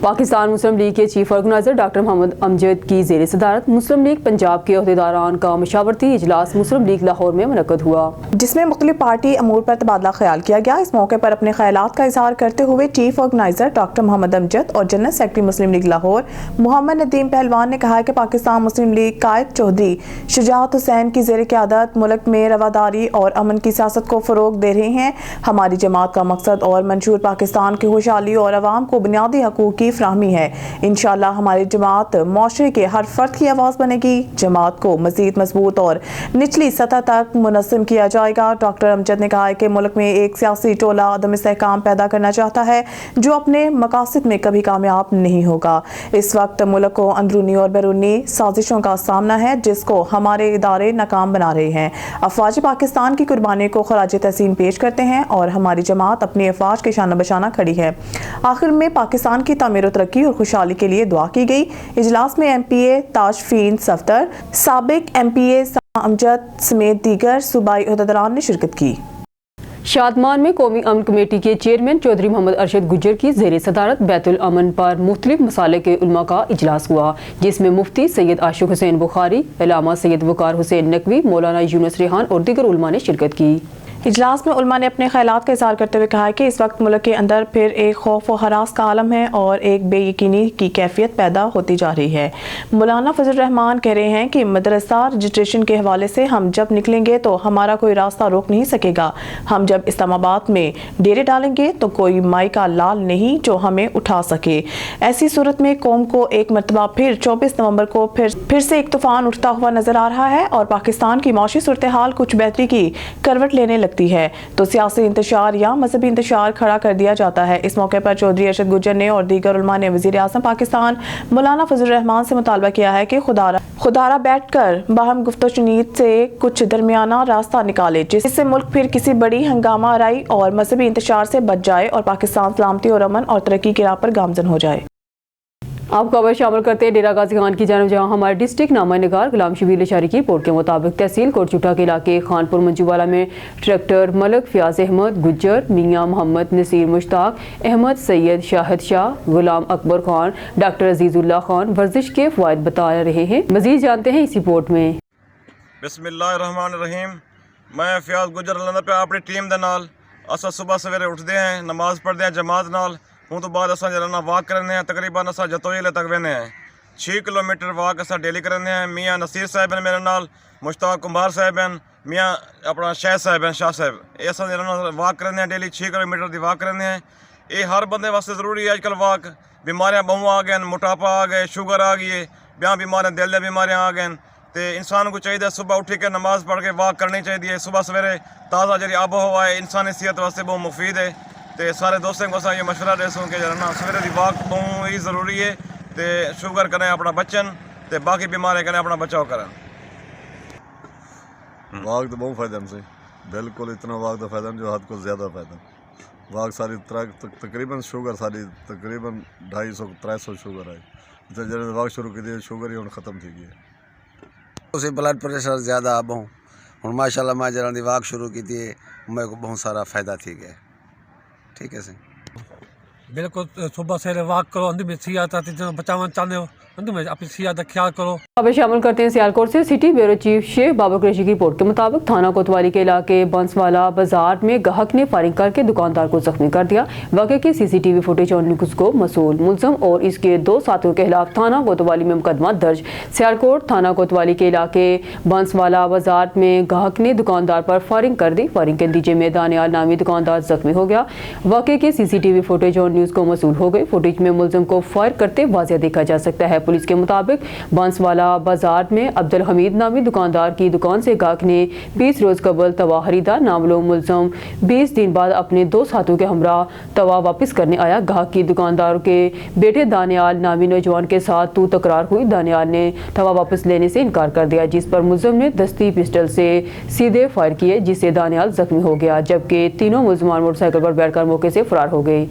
पाकिस्तान मुस्लिम लीग के chief organiser doctor Mohammad Amjad की ज़ेर सदारत मुस्लिम लीग पंजाब के अहदेदारान का मशावरती इजलास मुस्लिम लीग लाहौर में मुनक्कद हुआ, जिसमें मुख्तलिफ पार्टी अमूर पर तबादला ख्याल किया गया। इस मौके पर अपने ख्यालात का इजहार करते हुए chief organiser doctor Mohammad Amjad और जनरल सेक्रेटरी मुस्लिम लीग लाहौर मोहम्मद नदीम पहलवान ने कहा कि पाकिस्तान मुस्लिम लीग कायद चौधरी शुजाअत हुसैन की ज़ेर क़यादत मुल्क में रवादारी और अमन की सियासत को फ़रोग़ दे रहे हैं। हमारी जमात का मकसद और मंशूर पाकिस्तान की खुशहाली और अवाम को बुनियादी हकूक़ की फ्राहमी है। इंशाअल्लाह हमारी जमात मुआशरे के हर फर्द की आवाज़ बनेगी। जमात को मज़ीद मजबूत और निचली सतह तक मुनज़्ज़म किया जाएगा। डॉक्टर अमजद ने कहा कि मुल्क में एक सियासी टोला अदम इस्तेहकाम पैदा करना चाहता है जो अपने मकासद में कभी कामयाब नहीं होगा। इस वक्त मुल्क को अंदरूनी और बैरूनी साजिशों का सामना है जिसको हमारे इदारे नाकाम बना रहे हैं। अफवाज पाकिस्तान की कुर्बानी को खराज तहसीन पेश करते हैं और हमारी जमात अपनी अफवाज के शाना बशाना खड़ी है। आखिर में पाकिस्तान की तामीर और तरक्की और खुशहाली के लिए दुआ की गई। इजलास में MPA ताजफीन सफ्दर, साबिक MPA अमजद समेत दीगर सूबाई अहदेदारान ने शिरकत की। शादमान में कौमी अमन कमेटी के चेयरमैन चौधरी मोहम्मद अरशद गुज्जर की ज़ेर सदारत बैतुल अमन पर मुख्तलिफ मसाले के उलमा का इजलास हुआ, जिसमें मुफ्ती सैयद आशिक हुसैन बुखारी, अल्लामा सैयद वकार हुसैन नकवी, मौलाना यूनुस रेहान और दीगर उलमा ने शिरकत की। इजलास में उलमा ने अपने ख्यालात का इज़हार करते हुए कहा कि इस वक्त मुल्क के अंदर फिर एक खौफ व हरास का आलम है और एक बेयकीनी की कैफियत पैदा होती जा रही है। मौलाना फजल रहमान कह रहे हैं कि मदरसा रजिस्ट्रेशन के हवाले से हम जब निकलेंगे तो हमारा कोई रास्ता रोक नहीं सकेगा। हम जब इस्लामाबाद में डेरे डालेंगे तो कोई माई का लाल नहीं जो हमें उठा सके। ऐसी सूरत में कौम को एक मरतबा फिर 24 नवंबर को फिर से एक तूफान उठता हुआ नजर आ रहा है और पाकिस्तान की मौशी सूरत हाल कुछ बेहतरी की करवट लेने लगती है तो सियासी इंतशार या मजहबी इंतशार खड़ा कर दिया जाता है। इस मौके पर चौधरी अरशद गुज्जर ने और दीगर उलमा ने वज़ीर आज़म पाकिस्तान मौलाना फजल रहमान से मुतालबा किया है कि खुदारा बैठकर बाहम गुफ्तगू से कुछ दरमियाना रास्ता निकाले जिससे मुल्क फिर किसी बड़ी हंगामा आराई और मजहबी इंतशार से बच जाए और पाकिस्तान सलामती और अमन और तरक्की की राह पर गामजन हो जाए। आप खबर शामिल करते हैं डेरा गाजी खान की जानब, जहां हमारे डिस्ट्रिक्ट नामा निगार गुलाम शबीर इशारी की रिपोर्ट के मुताबिक तहसील कोटचुटा के इलाके खानपुर मंजूवाला में ट्रैक्टर मलक फयाज अहमद गुज्जर, मियाँ मोहम्मद नसीर मुश्ताक अहमद, सैयद शाहिद शाह, गुलाम अकबर खान, डॉक्टर अजीजुल्लाह खान वर्जिश के फ़वाइद बता रहे हैं। मज़ीद जानते हैं इस रिपोर्ट में। बिस्मिल्लाहिर्रहमानिर्रहीम। मैं फयाज गुज्जर लंदा पे अपनी टीम दे नाल असा सुबह सवेरे उठते हैं, नमाज पढ़ते हैं जमात नाल। हूँ तो बाद असा जरा वाक करने हैं, तकरीबन असा जतोईले तक वेने हैं। 6 किलोमीटर वाक असा डेली करने हैं। मियाँ नसीर साहब हैं मेरे नाल, मुश्ताक कुमार साहब हैं, मियाँ अपना शाह साहब हैं, शाह साहब ये असा जरा वाक करने हैं डेली 6 किलोमीटर की वाक करने हैं। ये हर बंदे वास्ते ज़रूरी है अजकल वाक। बीमारियाँ बहु आ गए, मोटापा आ गए, शुगर आ गई है, ब्याह बीमारियाँ दिल दी बीमारियाँ आ गए। तो इंसान को चाहिए सुबह उठ के नमाज पढ़ के वाक करनी चाहिए। सुबह सवेरे ताज़ा जी आबो हवा है इंसानी सेहत वास्ते बहुत मुफीद है। तो सारे दोस्तों को ये मशवरा दे सूँ कि जरा सवेरे की वाक बहुत ही ज़रूरी है। तो शुगर करें अपना बचन, तो बाकी बीमारियाँ करें अपना बचाव करें। वाक तो बहुत फ़ायदा से बिल्कुल इतना वाक तो फ़ायदा जो हद को ज़्यादा फ़ायदा। वाक सारी तकरीबन शुगर सारी तकरीबन 250-300 शुगर है। तो जब वाक शुरू की थी शुगर ही ख़त्म थी गई। उसे ब्लड प्रेशर ज़्यादा अब हूँ माशाल्लाह मैं जरा वाक शुरू की थी, मेरे को बहुत सारा फ़ायदा थी गया। ठीक है सर, बिल्कुल सुबह से वाक करो, अंदर में सियात बचाना चाहते हो अंदर में अपनी सियात का ख्याल करो। खबर शामिल करते हैं सियालकोट से। City bureau chief Sheikh Babar Qureshi की रिपोर्ट के मुताबिक थाना कोतवाली के इलाके बंसवाला बाजार में गाहक ने फायरिंग करके दुकानदार को जख्मी कर दिया। वाक़े की CCTV फुटेज और न्यूज़ को मसूल मुलजम और इसके 2 साथियों के खिलाफ थाना कोतवाली में मुकदमा दर्ज। सियालकोट थाना कोतवाली के इलाके बंसवाला बाजार में गाहक ने दुकानदार पर फायरिंग कर दी। फायरिंग के नतीजे में दानियाल नामी दुकानदार जख्मी हो गया। वाक़े की CCTV फुटेज और न्यूज़ को मसूल हो गई। फुटेज में मुलजम को फायर करते वाज़ेह देखा जा सकता है। पुलिस के मुताबिक बांसवाला बाजार में अब्दुल हमीद नामी दुकानदार की दुकान से गाहक ने 20 रोज कबल तवा खरीदा। नामलूम मुलजम 20 दिन बाद अपने 2 साथियों के हमरा तवा वापस करने आया। गाहक की दुकानदार के बेटे दानियाल नामी नौजवान के साथ तू तकरार हुई। दानियाल ने तवा वापस लेने से इनकार कर दिया, जिस पर मुलजम ने दस्ती पिस्टल से सीधे फायर किए, जिससे दानियाल जख्मी हो गया, जबकि तीनों मुलजमान मोटरसाइकिल पर बैठकर मौके से फरार हो गए।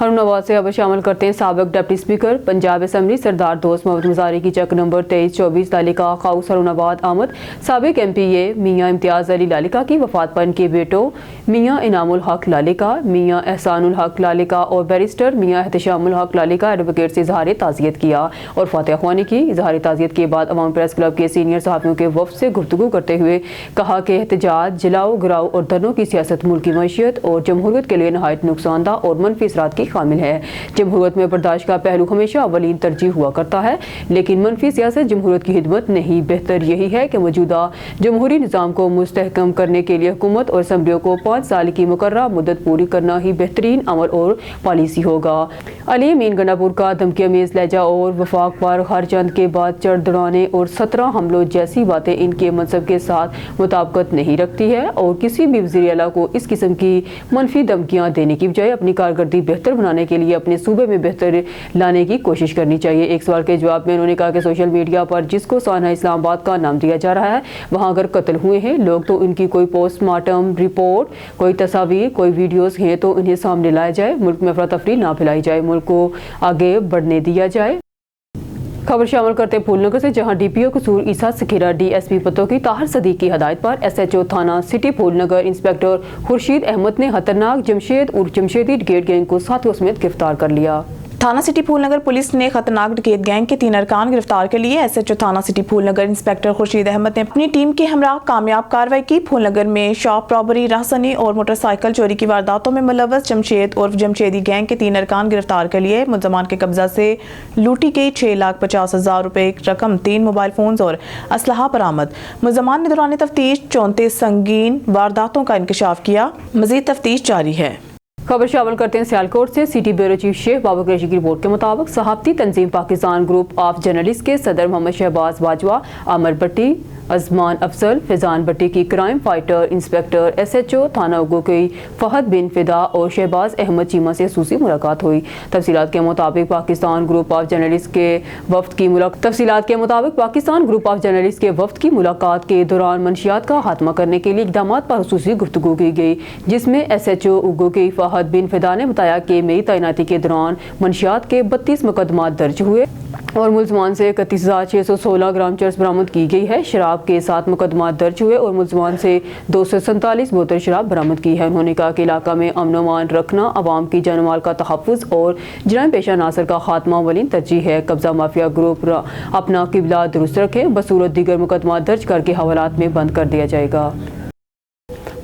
हरून आवाज से अब शामिल करते हैं साबिक डिप्टी स्पीकर पंजाब असम्बली सरदार दोस्त मोहम्मद मजारी की चेक नंबर 2324 लालिका खाउस हरुणाबाद आमद साबिक MPA मियाँ इम्तियाज़ अली लालिका की वफात पर इनके बेटों मियाँ इनामुल हक लालिका, मियाँ एहसानुल हक लालिका और बैरिस्टर मियाँ एहतशामुल हक लालिका एडवोकेट से इजहार ताज़ियत किया और फातिहा ख्वानी की। इजहार ताज़ियत के बाद अवाम प्रेस क्लब के सीनियर सहाफ़ियों के वफ़द से गुफ्तगू करते हुए कहा कि एहतजाज, जलाओ गिराओ और धरनों की सियासत मुल्क की मईशत और जमहूरियत के लिए नहायत नुकसानदा और मनफी असरात की शामिल है। जमहूरियत में बर्दाश्त का पहलू हमेशा अवलीन तरजीह हुआ करता है, लेकिन मनफी सियासत जमहूरियत की खिदमत नहीं। बेहतर यही है कि मौजूदा जमहूरी निज़ाम को मुस्तहकम करने के लिए हुकूमत और असम्बलियों को 5 साल की मुकर्ररा मुद्दत पूरी करना ही बेहतरीन अमल और पॉलिसी होगा। अली अमीन गंडापुर का धमकी अमेज़ लहजा और वफाक पर हर चंद के बाद चढ़ दौड़ाने और 17 हमलों जैसी बातें इनके मनसब के साथ मुताबिकत नहीं रखती है और किसी भी वज़ीर आला को इस किस्म की मनफी धमकियाँ देने की बजाय अपनी कारकर्दगी बेहतर बनाने के लिए अपने सूबे में बेहतर लाने की कोशिश करनी चाहिए। एक सवाल के जवाब में उन्होंने कहा कि सोशल मीडिया पर जिसको साना इस्लामाबाद का नाम दिया जा रहा है, वहाँ अगर कत्ल हुए हैं लोग तो इनकी कोई पोस्टमार्टम रिपोर्ट, कोई तस्वीर, कोई वीडियोस हैं तो इन्हें सामने लाया जाए। मुल्क में अफरा तफरी ना फैलाई जाए, मुल्क को आगे बढ़ने दिया जाए। खबर शामिल करते फूलनगर से, जहां DPO कसूर ईसा सखीरा DSP पतों की ताहर सदीक की हदायत पर SHO थाना सिटी फूलनगर इंस्पेक्टर खुर्शीद अहमद ने खतरनाक जमशेद उर्फ जमशेदी डकैत गैंग को साथियों समेत गिरफ्तार कर लिया। थाना सिटी फूलनगर पुलिस ने खतरनाक डकैत गैंग के 3 अरकान गिरफ्तार कर लिए। SHO थाना सिटी फूलनगर इंस्पेक्टर खुर्शीद अहमद ने अपनी टीम के हमरा कामयाब कार्रवाई की। फूलनगर में शॉप रॉबरी, राहसनी और मोटरसाइकिल चोरी की वारदातों में मुलव्वस जमशेद उर्फ जमशेदी गैंग के 3 अरकान गिरफ्तार कर लिए। मुल्ज़मान के कब्जा से लूटी गई 6,50,000 रुपए रकम, 3 मोबाइल फोन और असलहा बरामद। मुल्ज़मान ने दौरान तफ्तीश 34 संगीन वारदातों का इंकशाफ किया। मजीद तफ्तीश जारी है। खबर शामिल करते हैं सियालकोट से। सिटी ब्यूरो चीफ शेख बाबा कुरैशी की रिपोर्ट के मुताबिक सहाफ़ती तंजीम पाकिस्तान ग्रुप ऑफ जर्नलिस्ट के सदर मोहम्मद शहबाज बाजवा, आमर भट्टी, अजमान अफजल, फैजान भट्टी की क्राइम फाइटर इंस्पेक्टर SHO थाना उगो की फहद बिन फिदा और शहबाज अहमद चीमा से खसूसी मुलाकात हुई। तफसीलात के मुताबिक पाकिस्तान ग्रुप ऑफ जर्नलिस्ट के वफ्द की मुलाकात के दौरान मंशियात का खात्मा करने के लिए इक़दामात पर खसूसी गुफ्तगू की गई, जिसमें SHO उगो की फहद बिन फिदा ने बताया कि मेरी तैनाती के दौरान मंशियात के 32 मुकदमात दर्ज हुए और मुल्ज़मान से 31,616 ग्राम चरस बरामद की गई है। शराब के 7 मुकदमात दर्ज हुए और मुल्ज़मान से 247 बोतल शराब बरामद की है। उन्होंने कहा कि इलाका में अमन व अमान रखना, अवाम की जान माल का तहफ़्फ़ुज़ और जराइम पेशा नासर का खात्मा अवलीन तरजीह है। कब्ज़ा माफिया ग्रुप अपना किबला दुरुस्त रखें, बसूरत दीगर मुकदमात दर्ज करके हवालात में बंद कर दिया जाएगा।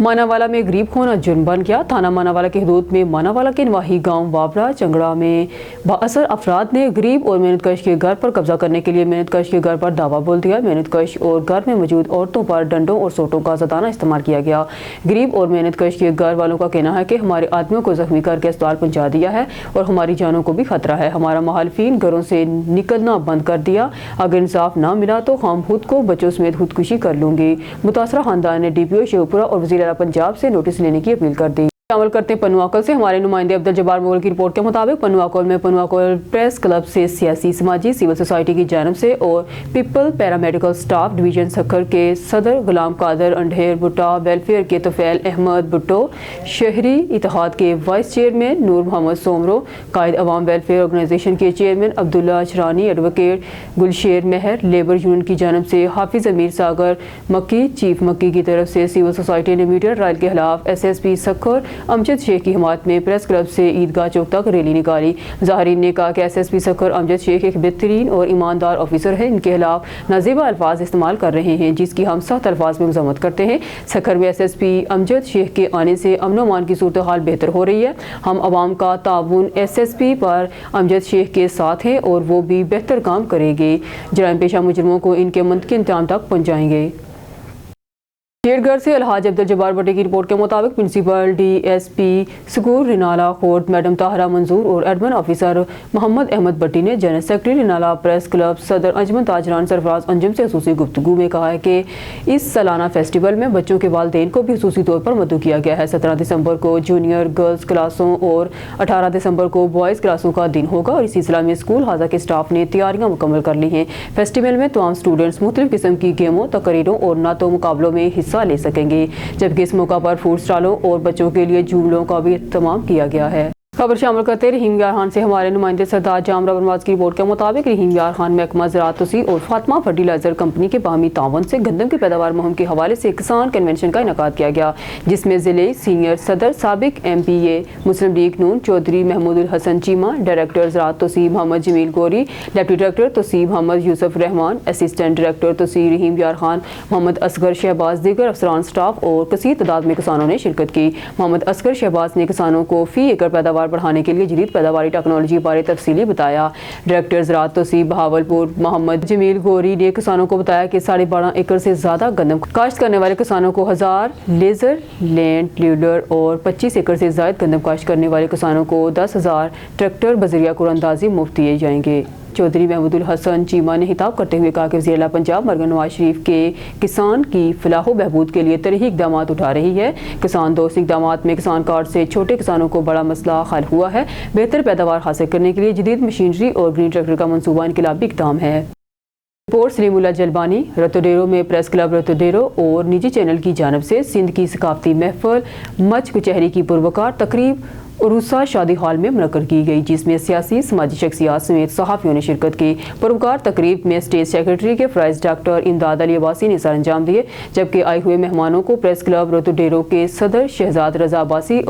मानावाला में गरीब होना जुर्म बन गया। थाना मानावाला की हदूद में मानावाला के नवाही गांव वावरा चंगड़ा में बाअसर अफराद ने गरीब और मेहनतकश के घर पर कब्जा करने के लिए मेहनतकश के घर पर दावा बोल दिया। मेहनतकश और घर में मौजूद औरतों पर डंडों और सोटों का ज़दाना इस्तेमाल किया गया। गरीब और मेहनतकश के घर वालों का कहना है कि हमारे आदमियों को जख्मी करके अस्पताल पहुँचा दिया है और हमारी जानों को भी खतरा है। हमारा मुखालिफिन घरों से निकलना बंद कर दिया। अगर इंसाफ ना मिला तो हम खुद को बच्चों समेत खुदकुशी कर लूँगी। मुतासरा खानदान ने DPO शेखपुरा और वज़ीर आला पंजाब से नोटिस लेने की अपील कर दी। शामिल करते हैं पनुआकल से। हमारे नुमाइंदे अब्दुल जब्बार मुगल की रिपोर्ट के मुताबिक पनुआकल में पनुआकल प्रेस क्लब से सियासी, समाजी, सिविल सोसाइटी की जानिब से और people paramedical staff division Sukkur के सदर गुलाम कादर अंधेर भुट्टा, वेलफेयर के तोफैल अहमद भुट्टो, शहरी इत्तेहाद के वाइस चेयरमैन नूर मोहम्मद सोमरो, कायद अवाम वेलफेयर ऑर्गेनाइजेशन के चेयरमैन अब्दुल्ला अशरानी, एडवोकेट गुलशेर मेहर, लेबर यूनियन की जानिब से हाफिज अमीर सागर मक्की, चीफ मक्की की तरफ से सिविल सोसाइटी ने मीडिया ट्रायल के खिलाफ SSP सखर अमजद शेख की हिमायत में प्रेस क्लब से ईदगाह चौक तक रैली निकाली। ज़ाहिरीन ने कहा कि SSP सखर अमजद शेख एक बेहतरीन और ईमानदार ऑफिसर है, इनके खिलाफ नाज़ेबा अल्फाज इस्तेमाल कर रहे हैं, जिसकी हम सख्त अल्फाज में मज़म्मत करते हैं। सखर में SSP अमजद शेख के आने से अमन अमान की सूरत हाल बेहतर हो रही है। हम अवाम का ताउन SSP पर अमजद शेख के साथ हैं और वो भी बेहतर काम करेंगे। जराइम पेशा मुजरिमों को इनके मुंतकिल इंतकाम तक पहुँचाएंगे। शेरगढ़ से अलहाज अब्दुल जब्बार भट्टी की रिपोर्ट के मुताबिक principal DSP school Renala Khurd madam Tahira Manzoor और एडमिन ऑफिसर मोहम्मद अहमद भट्टी ने general secretary Renala press club सदर अंजमन ताजरान सरफराज अंजुम से खसूसी गुफ्तगू में कहा है कि इस सालाना फेस्टिवल में बच्चों के वालिदैन को भी खसूसी तौर पर मदऊ किया गया है। 17 दिसंबर को जूनियर गर्ल्स क्लासों और 18 दिसंबर को बॉयज़ क्लासों का दिन होगा और इस सिलसिला में स्कूल हाजा के स्टाफ ने तैयारियां मुकम्मल कर ली हैं। फेस्टिवल में तमाम स्टूडेंट्स मुख्तलिफ किस्म की गेमों, तकरीरों और नातों मुकाबलों में हिस्सा ले सकेंगे, जबकि इस मौका पर फूड स्टॉलों और बच्चों के लिए झूलों का भी इत्तेमाम किया गया है। खबर शामिल करते रहीम यार खान से हमारे नुमाइंदे सरदार जामरा बनवाज की रिपोर्ट के मुताबिक रहीम यार खान महकमा ज़राअत तोसी और फातिमा फर्टिलाइजर कंपनी के बाहमी तावन से गंदम की पैदावार मुहिम के हवाले से किसान कन्वेंशन का इनेकाद किया गया, जिसमें ज़िले सीनियर सदर साबिक MPA मुस्लिम लीग नून चौधरी महमूदुल हसन चीमा, डायरेक्टर ज़राअत तोसी मोहम्मद जमील गोरी, डिप्टी डायरेक्टर तोसी मोहम्मद यूसुफ रहमान, असिस्टेंट डायरेक्टर तोसी रहीम यार खान, मोहम्मद असगर शहबाज, दीगर अफसरान स्टाफ और कसीर तादाद में किसानों ने शिरकत की। मोहम्मद असगर शहबाज ने किसानों को फी एकड़ पैदावार बढ़ाने के लिए जदीद पैदावारी टेक्नोलॉजी बारे तफसीली बताया। डायरेक्टर ज़राअत तोसी बहावलपुर मोहम्मद जमील गोरी ने किसानों को बताया कि 12.5 एकड़ से ज़्यादा गंदम काश्त करने वाले किसानों को 1000 लेज़र लैंड लीडर और 25 एकड़ से ज़ायद गंदम काश्त करने वाले किसानों को 10,000 ट्रैक्टर बजरिया कुरानंदाजी मुफ्त दिए जाएंगे। चौधरी महमूदुल हसन चीमा ने खिताब करते हुए कहा कि वज़ीर आला पंजाब मरहम नवाज शरीफ के किसान की फलाह बहबूद के लिए तरही इक़दाम उठा रही है। किसान दोस्त इक़दाम में किसान कार्ड से छोटे किसानों को बड़ा मसला हल हुआ है। बेहतर पैदावार हासिल करने के लिए जदीद मशीनरी और ग्रीन ट्रैक्टर का मनसूबा इनकलाबी इक़दाम है। रिपोर्ट सलीमुल्लाह जलबानी। रतोडेरो में प्रेस क्लब रतोडेरो और निजी चैनल की जानिब से सिंध की सकाफती महफल मच कचहरी की पुरवकार तकरीब उरूसा शादी हॉल में मुनक्कद की गई, जिसमें सियासी समाजी शख्सियात समेत सहाफ़ियों ने शिरकत की। पुरवकार तकरीब में स्टेट सेक्रेटरी के फ़राइज़ डॉक्टर इमदाद अली अब्बासी ने सर अंजाम दिए, जबकि आए हुए मेहमानों को प्रेस क्लब रतोडेरो के सदर शहजाद रज़ा अब्बासी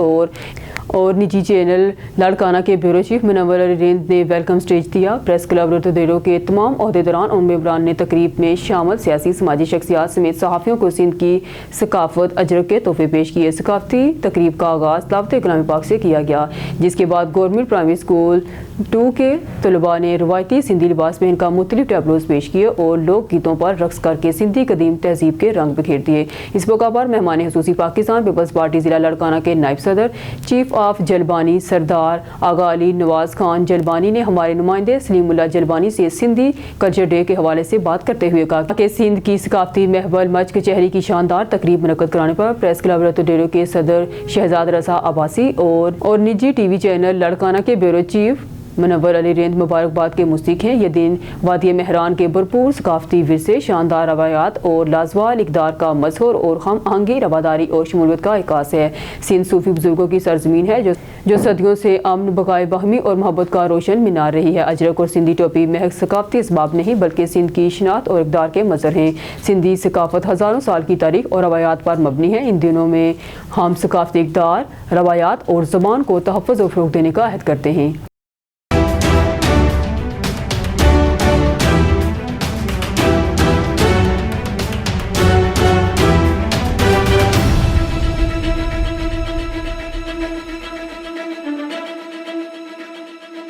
और निजी चैनल लाड़काना के ब्यूरो चीफ मुनव्वर अली रिंद ने वेलकम स्टेज दिया। प्रेस क्लब रतोडेरो के तमाम अहदेदारान और मेंबरान ने तकरीब में शामिल सियासी समाजी शख्सियात समेत सहाफ़ियों को सिंध की सकाफत अजरक के तोहफे पेश किए। सकाफती तकरीब का आगाज़ दावत कलाम पाक से किया गया, जिसके बाद गवर्नमेंट प्राइमरी स्कूल 2 के तलबा ने रवायती सिंधी लिबास में इनका मुख्तलिफ टैबलोज पेश किए और लोक गीतों पर रक्स करके सिंधी कदीम तहजीब के रंग बिखेर दिए। इस मौका पर मेहमान खसूसी पाकिस्तान पीपल्स पार्टी ज़िला लाड़काना के नायब सदर चीफ ऑफ जलबानी सरदार आगा अली नवाज खान जलबानी ने हमारे नुमाइंदे सलीमुल्लाह जलबानी से सिंधी कल्चर डे के हवाले से बात करते हुए कहा कि सिंध की सकाफती महफल मच कचहरी की शानदार तकरीब मुनक्कद कराने पर प्रेस क्लब रतोडेरो के सदर शहजाद रज़ा अब्बासी और निजी TV चैनल लाड़काना के ब्यूरो चीफ मुनव्वर अली रिंद मुबारकबाद के मुस्तक हैं। यह दिन वादी मेहरान के भरपूर सकाफती विरसे, शानदार रवायात और लाजवाल इक़दार का मजहर और हम आहंगी रवादारी और शमूलियत का इकास है। सिंध सूफी बुजुर्गों की सरजमीन है जो सदियों से अमन बकाए बाहमी और मोहब्बत का रोशन मीनार रही है। अजरक और सिंधी टोपी महज सकाफती इसबाब नहीं बल्कि सिंध की शनाख्त और इक़दार के मज़हर हैं। सिंधी सकाफत हज़ारों साल की तारीख और रवायात पर मबनी है। इन दिनों में हम सकाफती इक़दार, रवायात और ज़बान को तहफ़्फ़ुज़ और फ़रोग़ देने का अहद करते हैं।